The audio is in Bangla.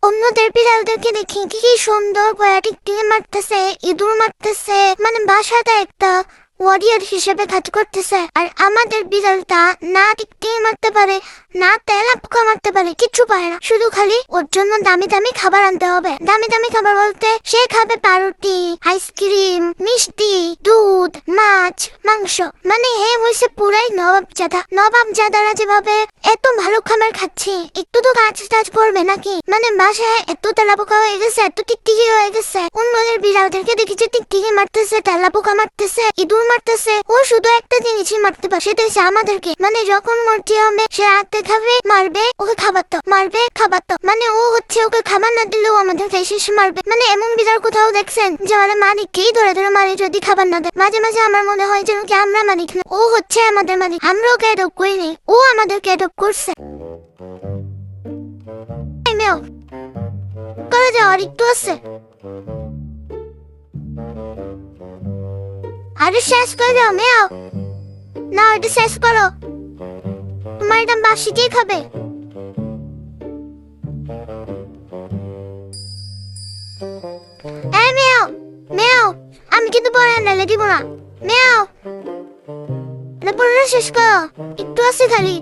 অন্যদের বিড়ালদেরকে দেখি কি কি সুন্দর করে টিকটিকি মারতেছে, ইঁদুর মারতেছে, মানে বাসাটা একটা ওয়ারিয়র হিসেবে কাজ করতেছে। আর আমাদের বিড়ালটা না টিকটিকি মারতে পারে, না তেলাপোকা মারতে পারে, কিচ্ছু পারে না। শুধু খালি ওর জন্য দামি দামি খাবার আনতে হবে। দামি দামি খাবার বলতে সে খাবে পাউরুটি, আইসক্রিম, মিষ্টি, দুধ, মাছ, মাংস। মানে হে হয়েছে পুরাই নবাবজাদা। নবাবজাদারা যেভাবে এত ভালো খাবার খাচ্ছে, একটু তো কাজ টাজ করবে নাকি? মানে বাসায় এত তেলাপোকা হয়ে গেছে, এত টিকটিকি হয়ে গেছে। অন্যদের বিড়ালদেরকে দেখেছি টিকটিকি মারতেছে, তেলাপোকা মারতেছে, ইঁদুর মারতেছে। ও শুধু একটা জিনিসই মারতে পারে, সেটা হচ্ছে আমাদেরকে। মানে যখন মর্জি হবে সে রাতে খাবে, মারবে, ওকে খাবার তো মারবে, খাবার তো মানে ও হচ্ছে ওকে খাবার না দিলেও আমাদেরকে এসে মারবে। মানে এমন বিড়াল কোথাও দেখছেন যে আমাদের মালিককেই ধরে ধরে মারে যদি খাবার না দেয়? মাঝে মাঝে আমার মনে হয় যেন কি আমরা মালিক না, ও হচ্ছে আমাদের মালিক। আমরা ওকে অ্যাডপ্ট করিনি, ও আমাদেরকে অ্যাডপ্ট করছে। এই মেও, করে যাও, আর একটু আছে। আরে শেষ করে দাও মেও, না এটা শেষ করো। তোমার এটা বাসি কে খাবে? এই মেও, মেও, আমি কিন্তু পরে আনলে দিব না। মেও, এটা পুরোটা শেষ করো, একটু আছে খালি।